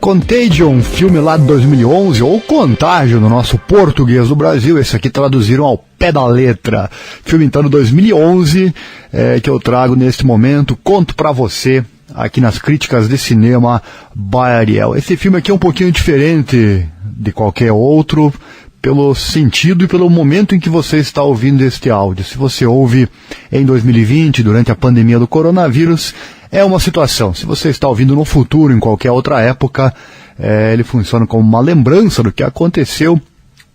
Contagion, filme lá de 2011, ou Contágio no nosso português do Brasil. Esse aqui traduziram ao pé da letra. Filme então de 2011, que eu trago neste momento, conto pra você aqui nas críticas de cinema by Ariel. Esse filme aqui é um pouquinho diferente de qualquer outro, pelo sentido e pelo momento em que você está ouvindo este áudio. Se você ouve em 2020, durante a pandemia do coronavírus, é uma situação. Se você está ouvindo no futuro, em qualquer outra época, ele funciona como uma lembrança do que aconteceu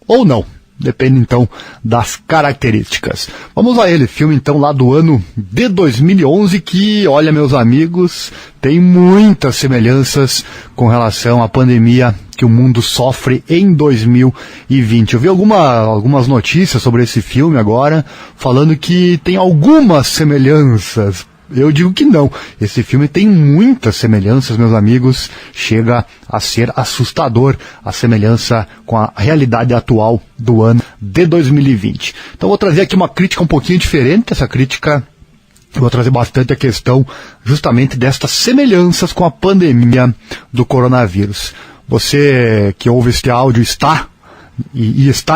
ou não. Depende, então, das características. Vamos a ele, filme, então, lá do ano de 2011, que, olha, meus amigos, tem muitas semelhanças com relação à pandemia que o mundo sofre em 2020. Eu vi algumas notícias sobre esse filme agora, falando que tem algumas semelhanças. Eu digo que não. Esse filme tem muitas semelhanças, meus amigos. Chega a ser assustador a semelhança com a realidade atual do ano de 2020. Então vou trazer aqui uma crítica um pouquinho diferente. Essa crítica eu vou trazer bastante a questão justamente destas semelhanças com a pandemia do coronavírus. Você que ouve este áudio está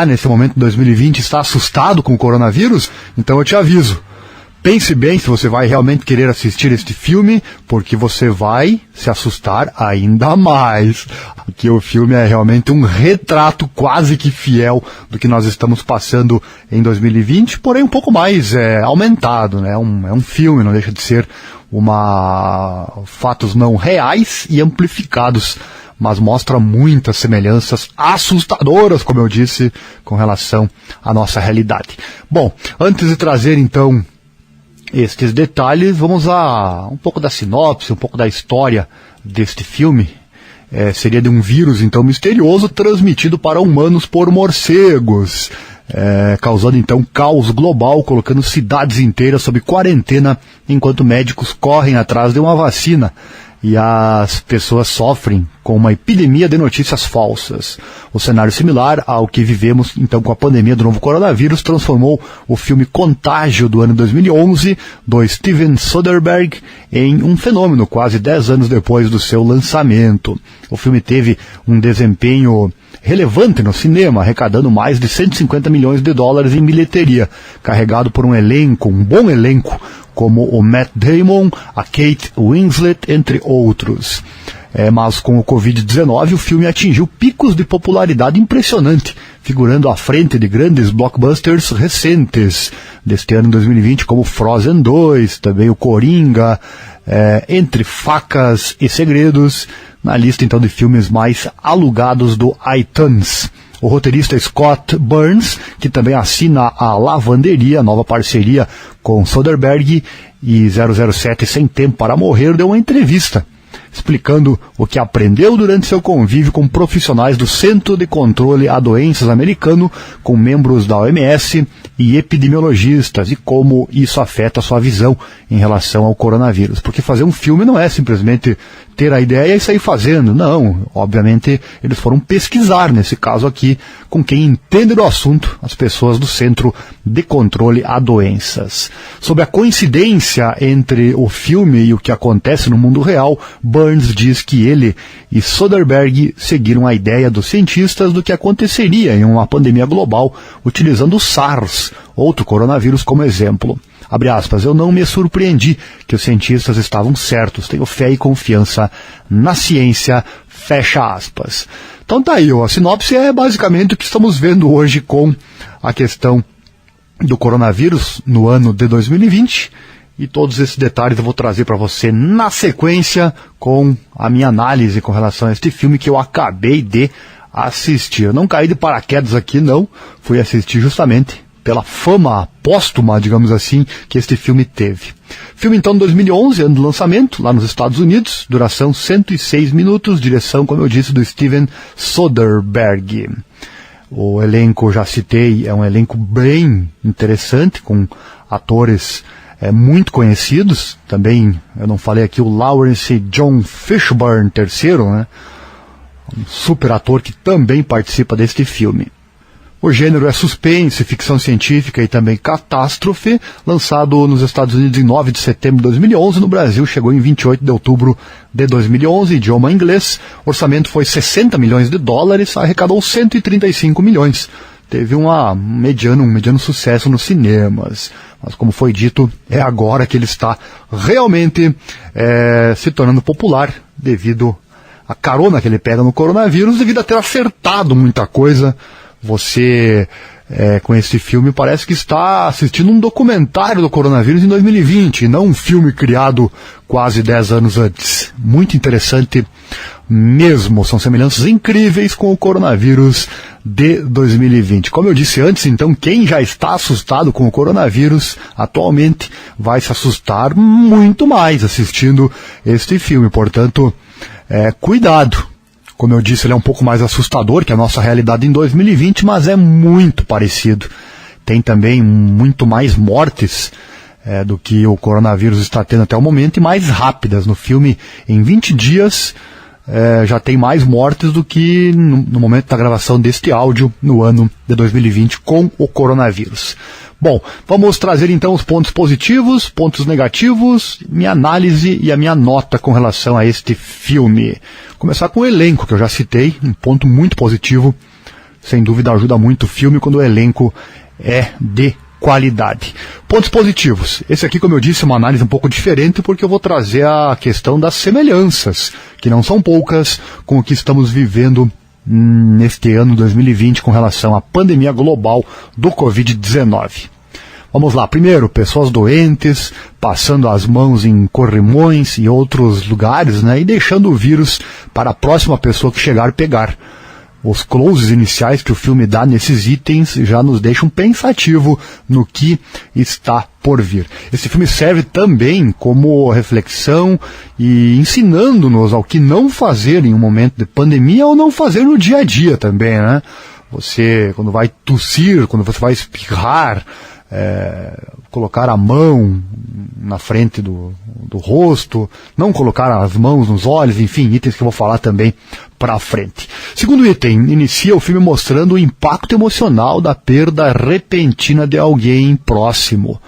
nesse momento de 2020, está assustado com o coronavírus? Então eu te aviso. Pense bem se você vai realmente querer assistir este filme, porque você vai se assustar ainda mais. Aqui o filme é realmente um retrato quase que fiel do que nós estamos passando em 2020, porém um pouco mais aumentado, né? É um filme, não deixa de ser fatos não reais e amplificados, mas mostra muitas semelhanças assustadoras, como eu disse, com relação à nossa realidade. Bom, antes de trazer então estes detalhes, vamos a um pouco da sinopse, um pouco da história deste filme. Seria de um vírus, então, misterioso, transmitido para humanos por morcegos, causando, então, caos global, colocando cidades inteiras sob quarentena, enquanto médicos correm atrás de uma vacina. E as pessoas sofrem com uma epidemia de notícias falsas. O cenário similar ao que vivemos então com a pandemia do novo coronavírus transformou o filme Contágio do ano 2011, do Steven Soderbergh, em um fenômeno quase 10 anos depois do seu lançamento. O filme teve um desempenho relevante no cinema, arrecadando mais de 150 milhões de dólares em bilheteria, carregado por um bom elenco, como o Matt Damon, a Kate Winslet, entre outros. Mas com o Covid-19 o filme atingiu picos de popularidade impressionante, figurando à frente de grandes blockbusters recentes deste ano 2020, como Frozen 2, também o Coringa, Entre Facas e Segredos, na lista então de filmes mais alugados do iTunes. O roteirista Scott Burns, que também assina a Lavanderia, nova parceria com Soderbergh, e 007 Sem Tempo para Morrer, deu uma entrevista explicando o que aprendeu durante seu convívio com profissionais do Centro de Controle a Doenças americano, com membros da OMS e epidemiologistas, e como isso afeta a sua visão em relação ao coronavírus. Porque fazer um filme não é simplesmente ter a ideia e sair fazendo. Não, obviamente eles foram pesquisar, nesse caso aqui, com quem entende do assunto, as pessoas do Centro de Controle a Doenças. Sobre a coincidência entre o filme e o que acontece no mundo real, Burns diz que ele e Soderbergh seguiram a ideia dos cientistas do que aconteceria em uma pandemia global, utilizando o SARS, outro coronavírus, como exemplo. Abre aspas, eu não me surpreendi que os cientistas estavam certos, tenho fé e confiança na ciência, fecha aspas. Então tá aí, a sinopse é basicamente o que estamos vendo hoje com a questão do coronavírus no ano de 2020, e todos esses detalhes eu vou trazer para você na sequência com a minha análise com relação a este filme que eu acabei de assistir. Eu não caí de paraquedas aqui, não, fui assistir justamente pela fama póstuma, digamos assim, que este filme teve. Filme então de 2011, ano de lançamento, lá nos Estados Unidos, duração 106 minutos, direção, como eu disse, do Steven Soderbergh. O elenco, já citei, é um elenco bem interessante, com atores muito conhecidos. Também, eu não falei aqui, o Lawrence John Fishburne, terceiro, né? Um super ator que também participa deste filme. O gênero é suspense, ficção científica e também catástrofe, lançado nos Estados Unidos em 9 de setembro de 2011, no Brasil chegou em 28 de outubro de 2011, idioma inglês, orçamento foi 60 milhões de dólares, arrecadou 135 milhões. Teve um mediano sucesso nos cinemas, mas como foi dito, é agora que ele está realmente se tornando popular devido à carona que ele pega no coronavírus, devido a ter acertado muita coisa. Você, com esse filme, parece que está assistindo um documentário do coronavírus em 2020, e não um filme criado quase 10 anos antes. Muito interessante mesmo, são semelhanças incríveis com o coronavírus de 2020. Como eu disse antes, então, quem já está assustado com o coronavírus, atualmente vai se assustar muito mais assistindo este filme. Portanto, cuidado. Como eu disse, ele é um pouco mais assustador que a nossa realidade em 2020, mas é muito parecido. Tem também muito mais mortes do que o coronavírus está tendo até o momento, e mais rápidas. No filme, em 20 dias, já tem mais mortes do que no momento da gravação deste áudio, no ano de 2020, com o coronavírus. Bom, vamos trazer então os pontos positivos, pontos negativos, minha análise e a minha nota com relação a este filme. Começar com o elenco, que eu já citei, um ponto muito positivo, sem dúvida ajuda muito o filme quando o elenco é de qualidade. Pontos positivos. Esse aqui, como eu disse, é uma análise um pouco diferente, porque eu vou trazer a questão das semelhanças, que não são poucas, com o que estamos vivendo neste ano 2020 com relação à pandemia global do Covid-19. Vamos lá, primeiro, pessoas doentes, passando as mãos em corrimões e outros lugares, e deixando o vírus para a próxima pessoa que chegar e pegar. Os closes iniciais que o filme dá nesses itens já nos deixam pensativo no que está por vir. Esse filme serve também como reflexão e ensinando-nos ao que não fazer em um momento de pandemia ou não fazer no dia a dia também, Você, quando vai tossir, quando você vai espirrar, colocar a mão na frente do rosto, não colocar as mãos nos olhos, enfim, itens que eu vou falar também para frente. Segundo item, inicia o filme mostrando o impacto emocional da perda repentina de alguém próximo.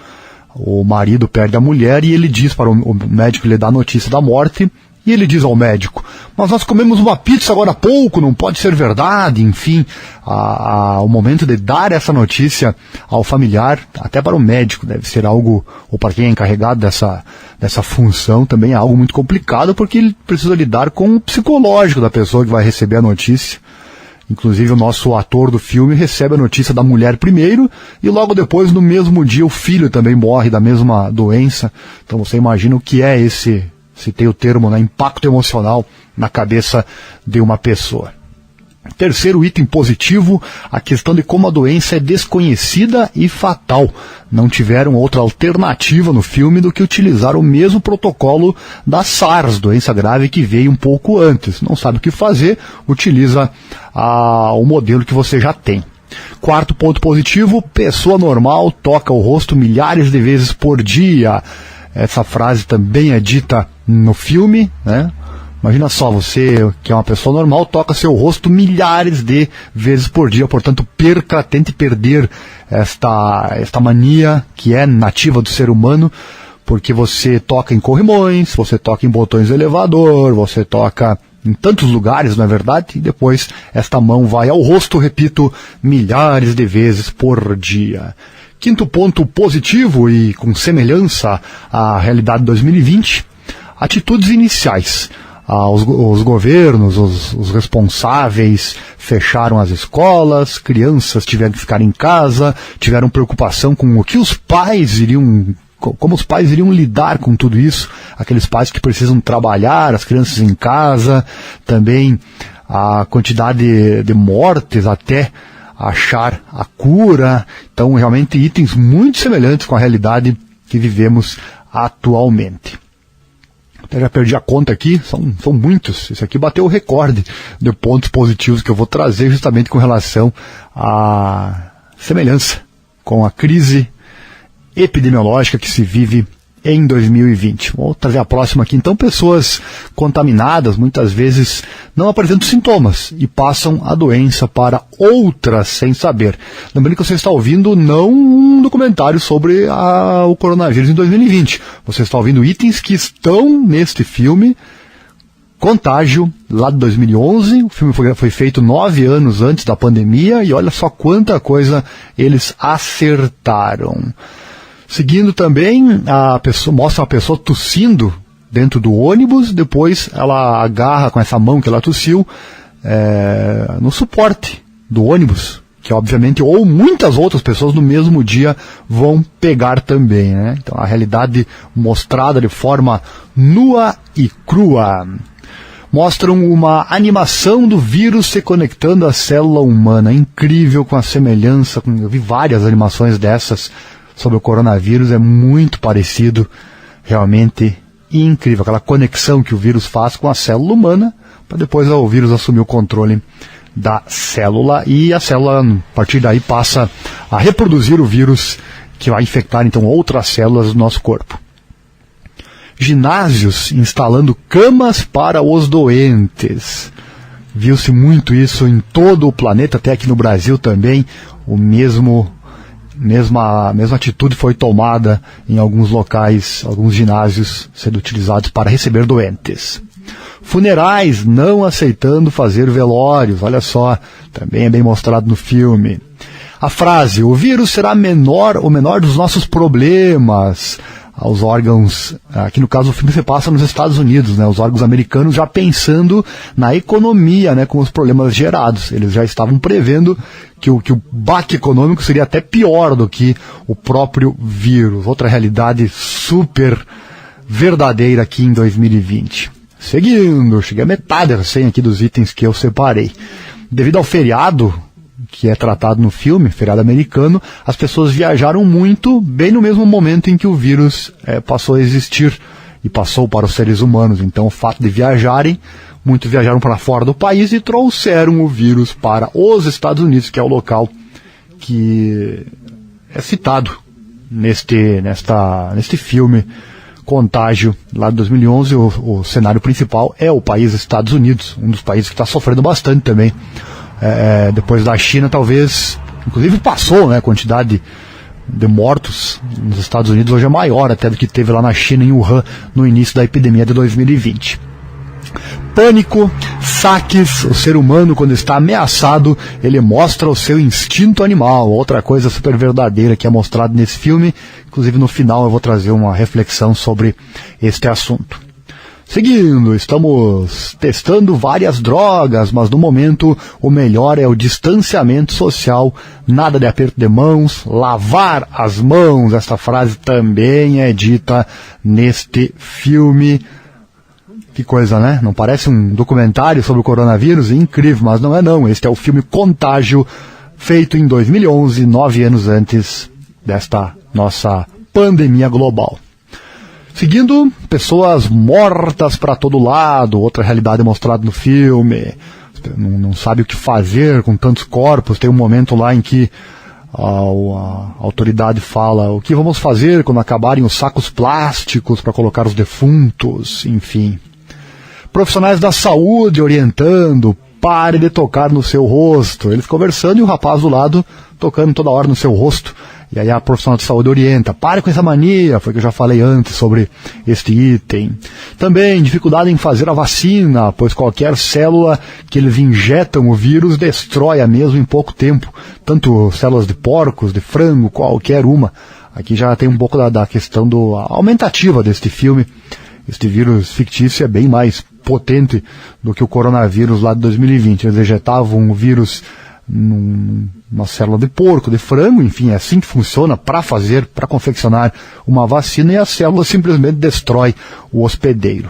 O marido perde a mulher e ele diz para o médico, ele dá a notícia da morte, e ele diz ao médico, mas nós comemos uma pizza agora há pouco, não pode ser verdade, enfim, o momento de dar essa notícia ao familiar, até para o médico deve ser algo, ou para quem é encarregado dessa função, também é algo muito complicado, porque ele precisa lidar com o psicológico da pessoa que vai receber a notícia. Inclusive o nosso ator do filme recebe a notícia da mulher primeiro, e logo depois, no mesmo dia, o filho também morre da mesma doença. Então você imagina o que é citei o termo, impacto emocional na cabeça de uma pessoa. Terceiro item positivo, a questão de como a doença é desconhecida e fatal. Não tiveram outra alternativa no filme do que utilizar o mesmo protocolo da SARS, doença grave que veio um pouco antes. Não sabe o que fazer, utiliza o modelo que você já tem. Quarto ponto positivo, pessoa normal toca o rosto milhares de vezes por dia. Essa frase também é dita no filme, Imagina só, você que é uma pessoa normal, toca seu rosto milhares de vezes por dia, portanto tente perder esta mania que é nativa do ser humano, porque você toca em corrimões, você toca em botões do elevador, você toca em tantos lugares, não é verdade? E depois esta mão vai ao rosto, repito, milhares de vezes por dia. Quinto ponto positivo e com semelhança à realidade de 2020, atitudes iniciais. Os governos, os responsáveis fecharam as escolas, crianças tiveram que ficar em casa, tiveram preocupação com o que os pais como os pais iriam lidar com tudo isso, aqueles pais que precisam trabalhar, as crianças em casa, também a quantidade de mortes até achar a cura. Então realmente itens muito semelhantes com a realidade que vivemos atualmente. Até já perdi a conta aqui, são muitos. Esse aqui bateu o recorde de pontos positivos que eu vou trazer justamente com relação à semelhança com a crise epidemiológica que se vive em 2020. Vou trazer a próxima aqui. Então, pessoas contaminadas muitas vezes não apresentam sintomas e passam a doença para outras sem saber. Lembrando que você está ouvindo não um documentário sobre o coronavírus em 2020. Você está ouvindo itens que estão neste filme Contágio, lá de 2011. O filme foi feito 9 anos antes da pandemia e olha só quanta coisa eles acertaram. Seguindo também, mostra uma pessoa tossindo dentro do ônibus, depois ela agarra com essa mão que ela tossiu no suporte do ônibus, que obviamente ou muitas outras pessoas no mesmo dia vão pegar também, né? Então a realidade mostrada de forma nua e crua. Mostram uma animação do vírus se conectando à célula humana, incrível, com a semelhança, eu vi várias animações dessas sobre o coronavírus, é muito parecido, realmente incrível, aquela conexão que o vírus faz com a célula humana, para depois o vírus assumir o controle da célula, e a célula, a partir daí, passa a reproduzir o vírus, que vai infectar, então, outras células do nosso corpo. Ginásios instalando camas para os doentes. Viu-se muito isso em todo o planeta, até aqui no Brasil também, mesma atitude foi tomada em alguns locais, alguns ginásios sendo utilizados para receber doentes. Funerais não aceitando fazer velórios, olha só, também é bem mostrado no filme. A frase, o vírus será o menor dos nossos problemas, aos órgãos, aqui no caso o filme se passa nos Estados Unidos, né, os órgãos americanos já pensando na economia, né, com os problemas gerados. Eles já estavam prevendo que o baque econômico seria até pior do que o próprio vírus. Outra realidade super verdadeira aqui em 2020. Seguindo, cheguei a metade assim aqui dos itens que eu separei. Devido ao feriado que é tratado no filme, feriado americano, as pessoas viajaram muito, bem no mesmo momento em que o vírus passou a existir e passou para os seres humanos. Então, o fato de viajarem, muitos viajaram para fora do país e trouxeram o vírus para os Estados Unidos, que é o local que é citado neste filme Contágio, lá de 2011. O cenário principal é o país Estados Unidos, um dos países que está sofrendo bastante também. Depois da China, talvez, inclusive passou, né, a quantidade de mortos nos Estados Unidos hoje é maior até do que teve lá na China, em Wuhan, no início da epidemia de 2020. Pânico, saques, o ser humano quando está ameaçado, ele mostra o seu instinto animal, outra coisa super verdadeira que é mostrado nesse filme, inclusive no final eu vou trazer uma reflexão sobre este assunto. Seguindo, estamos testando várias drogas, mas no momento o melhor é o distanciamento social, nada de aperto de mãos, lavar as mãos. Esta frase também é dita neste filme. Que coisa, né? Não parece um documentário sobre o coronavírus? Incrível, mas não é não. Este é o filme Contágio, feito em 2011, 9 anos antes desta nossa pandemia global. Seguindo, pessoas mortas para todo lado, outra realidade mostrada no filme. Não sabe o que fazer com tantos corpos. Tem um momento lá em que a autoridade fala: o que vamos fazer quando acabarem os sacos plásticos para colocar os defuntos, enfim. Profissionais da saúde orientando: pare de tocar no seu rosto. Eles conversando e o rapaz do lado tocando toda hora no seu rosto. E aí a profissional de saúde orienta: pare com essa mania, foi o que eu já falei antes sobre este item. Também dificuldade em fazer a vacina, pois qualquer célula que eles injetam o vírus destrói a mesmo em pouco tempo. Tanto células de porcos, de frango, qualquer uma. Aqui já tem um pouco da questão aumentativa deste filme. Este vírus fictício é bem mais potente do que o coronavírus lá de 2020. Eles injetavam o vírus numa célula de porco, de frango, enfim, é assim que funciona para confeccionar uma vacina, e a célula simplesmente destrói o hospedeiro.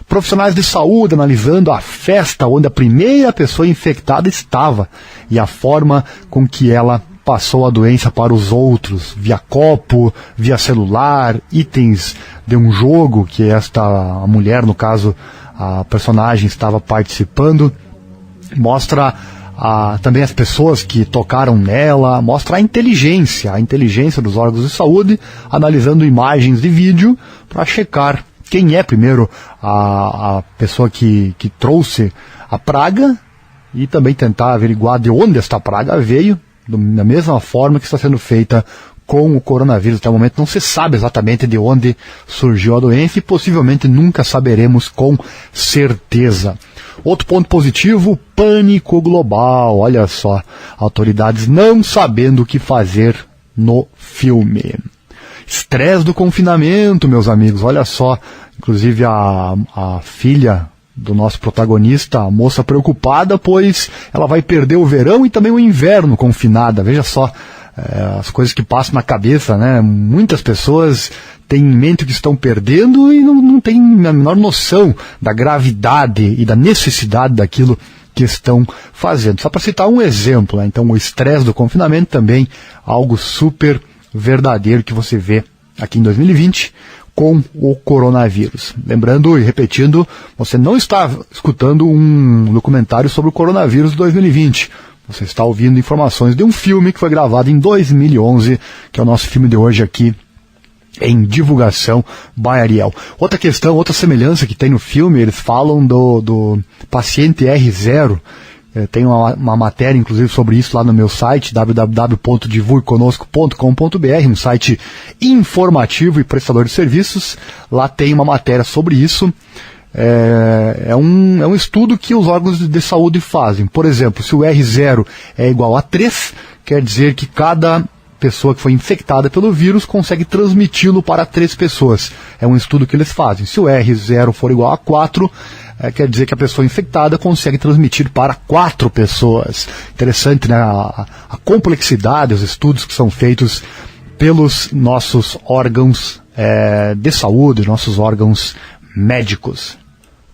Profissionais de saúde analisando a festa onde a primeira pessoa infectada estava e a forma com que ela passou a doença para os outros, via copo, via celular, itens de um jogo que a mulher, no caso, a personagem estava participando. Mostra também as pessoas que tocaram nela, mostra a inteligência dos órgãos de saúde, analisando imagens de vídeo para checar quem é primeiro a pessoa que trouxe a praga e também tentar averiguar de onde esta praga veio, da mesma forma que está sendo feita com o coronavírus. Até o momento não se sabe exatamente de onde surgiu a doença e possivelmente nunca saberemos com certeza. Outro ponto positivo, pânico global. Olha só, autoridades não sabendo o que fazer no filme. Estresse do confinamento, meus amigos, olha só, inclusive a filha do nosso protagonista, a moça preocupada, pois ela vai perder o verão e também o inverno confinada. Veja só as coisas que passam na cabeça, né? Muitas pessoas têm em mente o que estão perdendo e não têm a menor noção da gravidade e da necessidade daquilo que estão fazendo. Só para citar um exemplo, né? Então o estresse do confinamento também algo super verdadeiro que você vê aqui em 2020 com o coronavírus. Lembrando e repetindo, você não está escutando um documentário sobre o coronavírus de 2020. Você está ouvindo informações de um filme que foi gravado em 2011, que é o nosso filme de hoje aqui em divulgação by Ariel. Outra questão, outra semelhança que tem no filme, eles falam do paciente R0. Tem uma matéria, inclusive, sobre isso lá no meu site, www.divulgueconosco.com.br, um site informativo e prestador de serviços. Lá tem uma matéria sobre isso. É um estudo que os órgãos de saúde fazem. Por exemplo, se o R0 é igual a 3, quer dizer que cada pessoa que foi infectada pelo vírus consegue transmiti-lo para 3 pessoas. É um estudo que eles fazem. Se o R0 for igual a 4, quer dizer que a pessoa infectada consegue transmitir para 4 pessoas. Interessante, né? A complexidade, os estudos que são feitos pelos nossos órgãos de saúde, nossos órgãos médicos.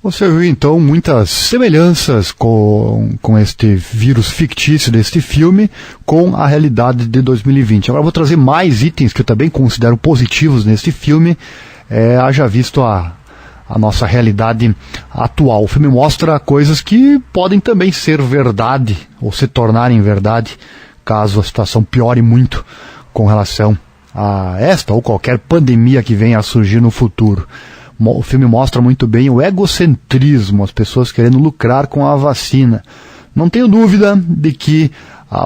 Você viu então muitas semelhanças com este vírus fictício deste filme com a realidade de 2020. Agora eu vou trazer mais itens que eu também considero positivos neste filme, haja visto a nossa realidade atual. O filme mostra coisas que podem também ser verdade ou se tornarem verdade caso a situação piore muito com relação a esta ou qualquer pandemia que venha a surgir no futuro. O filme mostra muito bem o egocentrismo, as pessoas querendo lucrar com a vacina. Não tenho dúvida de que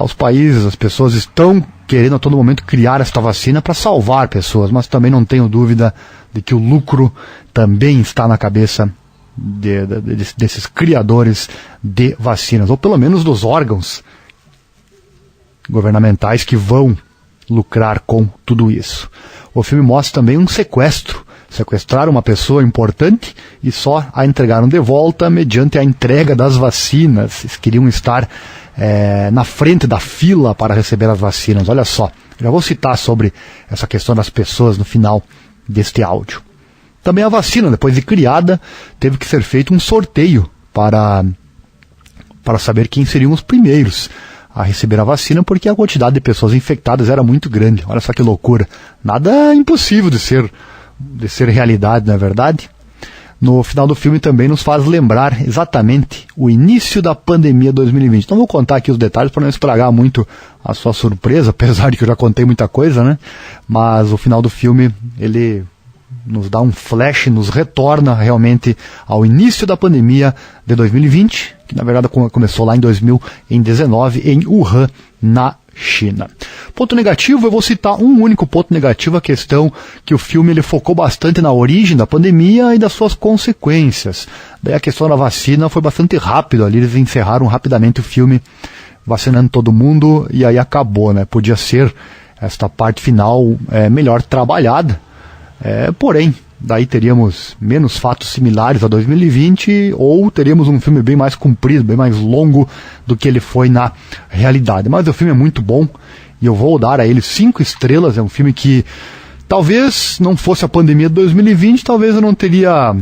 os países, as pessoas estão querendo a todo momento criar esta vacina para salvar pessoas, mas também não tenho dúvida de que o lucro também está na cabeça desses criadores de vacinas, ou pelo menos dos órgãos governamentais que vão lucrar com tudo isso. O filme mostra também um sequestro. Sequestraram uma pessoa importante e só a entregaram de volta mediante a entrega das vacinas. Eles queriam estar na frente da fila para receber as vacinas. Olha só, já vou citar sobre essa questão das pessoas no final deste áudio. Também a vacina, depois de criada, teve que ser feito um sorteio para saber quem seriam os primeiros a receber a vacina, porque a quantidade de pessoas infectadas era muito grande. Olha só que loucura. Nada impossível de ser realidade, não é verdade? No final do filme também nos faz lembrar exatamente o início da pandemia 2020. Não vou contar aqui os detalhes para não estragar muito a sua surpresa, apesar de que eu já contei muita coisa, né? Mas o final do filme, ele nos dá um flash, nos retorna realmente ao início da pandemia de 2020, que na verdade começou lá em 2019, em Wuhan, na China. Ponto negativo, eu vou citar um único ponto negativo, a questão que o filme ele focou bastante na origem da pandemia e das suas consequências. Daí a questão da vacina foi bastante rápido ali, eles encerraram rapidamente o filme, vacinando todo mundo e aí acabou, né? Podia ser esta parte final melhor trabalhada, porém, daí teríamos menos fatos similares a 2020 ou teríamos um filme bem mais comprido, bem mais longo do que ele foi na realidade. Mas o filme é muito bom e eu vou dar a ele 5 estrelas. É um filme que talvez não fosse a pandemia de 2020, talvez eu não teria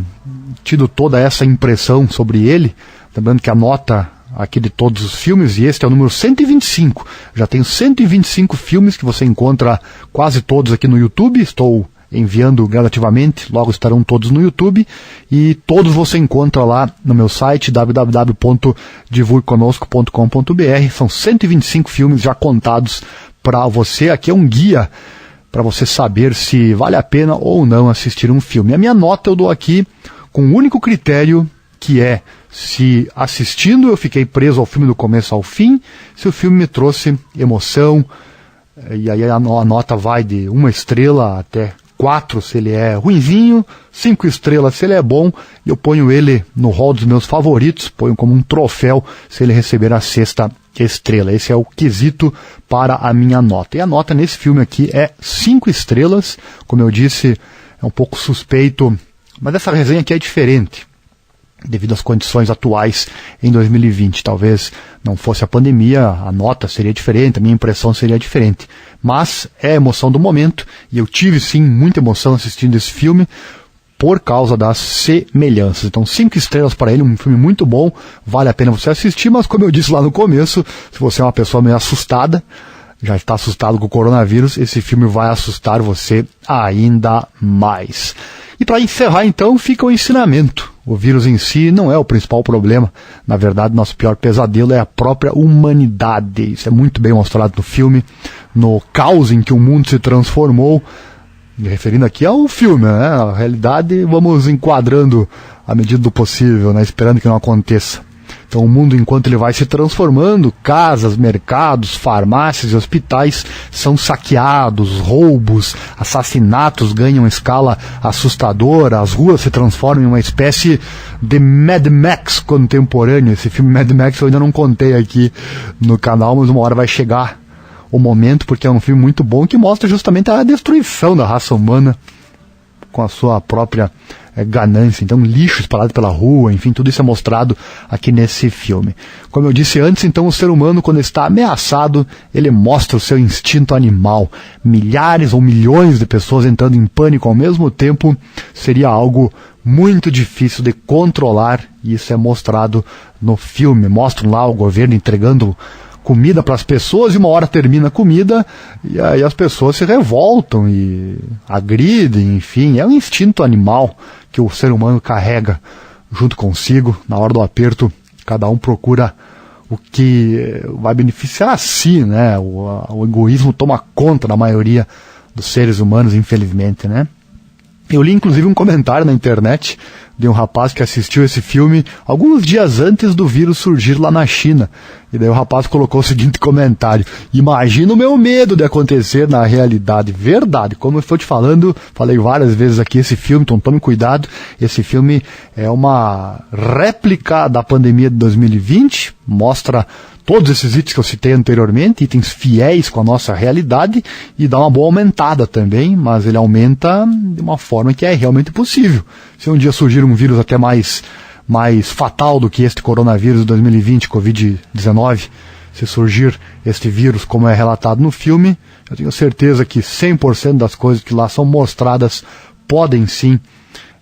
tido toda essa impressão sobre ele. Lembrando que a nota aqui de todos os filmes, e este é o número 125. Já tenho 125 filmes que você encontra quase todos aqui no YouTube. Estou enviando gradativamente, logo estarão todos no YouTube, e todos você encontra lá no meu site www.divulgueconosco.com.br. São 125 filmes já contados para você. Aqui é um guia para você saber se vale a pena ou não assistir um filme. A minha nota eu dou aqui com um único critério, que é se assistindo eu fiquei preso ao filme do começo ao fim, se o filme me trouxe emoção, e aí a nota vai de 1 estrela até 4 se ele é ruinzinho, 5 estrelas se ele é bom, e eu ponho ele no hall dos meus favoritos, ponho como um troféu se ele receber a 6ª estrela. Esse é o quesito para a minha nota. E a nota nesse filme aqui é 5 estrelas, como eu disse, é um pouco suspeito, mas essa resenha aqui é diferente, devido às condições atuais em 2020. Talvez não fosse a pandemia, a nota seria diferente, a minha impressão seria diferente. Mas é a emoção do momento, e eu tive sim muita emoção assistindo esse filme por causa das semelhanças. Então 5 estrelas para ele, um filme muito bom, vale a pena você assistir, mas como eu disse lá no começo, se você é uma pessoa meio assustada, já está assustado com o coronavírus, esse filme vai assustar você ainda mais. E para encerrar então, fica o ensinamento. O vírus em si não é o principal problema. Na verdade, nosso pior pesadelo é a própria humanidade. Isso é muito bem mostrado no filme, no caos em que o mundo se transformou. Me referindo aqui ao filme, né? A realidade vamos enquadrando à medida do possível, né? Esperando que não aconteça. Então o mundo, enquanto ele vai se transformando, casas, mercados, farmácias e hospitais são saqueados, roubos, assassinatos ganham escala assustadora, as ruas se transformam em uma espécie de Mad Max contemporâneo. Esse filme Mad Max eu ainda não contei aqui no canal, mas uma hora vai chegar o momento, porque é um filme muito bom que mostra justamente a destruição da raça humana com a sua própria ganância. Então lixo espalhado pela rua, enfim, tudo isso é mostrado aqui nesse filme. Como eu disse antes, então o ser humano, quando está ameaçado, ele mostra o seu instinto animal. Milhares ou milhões de pessoas entrando em pânico ao mesmo tempo seria algo muito difícil de controlar, e isso é mostrado no filme. Mostram lá o governo entregando comida para as pessoas, e uma hora termina a comida e aí as pessoas se revoltam e agridem, enfim, é um instinto animal que o ser humano carrega junto consigo. Na hora do aperto, cada um procura o que vai beneficiar a si, né? O egoísmo toma conta da maioria dos seres humanos, infelizmente, né? Eu li inclusive um comentário na internet de um rapaz que assistiu esse filme alguns dias antes do vírus surgir lá na China. E daí o rapaz colocou o seguinte comentário: imagina o meu medo de acontecer na realidade. Verdade, como eu estou te falando, falei várias vezes aqui, esse filme, então tome cuidado, esse filme é uma réplica da pandemia de 2020, mostra todos esses itens que eu citei anteriormente, itens fiéis com a nossa realidade, e dá uma boa aumentada também, mas ele aumenta de uma forma que é realmente possível. Se um dia surgir um vírus até mais fatal do que este coronavírus de 2020, Covid-19, se surgir este vírus como é relatado no filme, eu tenho certeza que 100% das coisas que lá são mostradas podem sim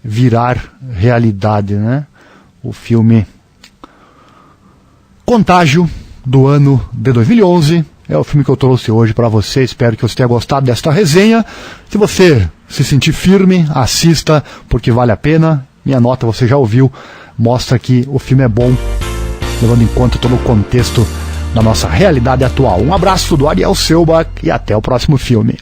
virar realidade, né? O filme Contágio, do ano de 2011, é o filme que eu trouxe hoje para você. Espero que você tenha gostado desta resenha. Se você se sentir firme, assista, porque vale a pena. Minha nota você já ouviu, mostra que o filme é bom, levando em conta todo o contexto da nossa realidade atual. Um abraço do Ariel Selbach e até o próximo filme.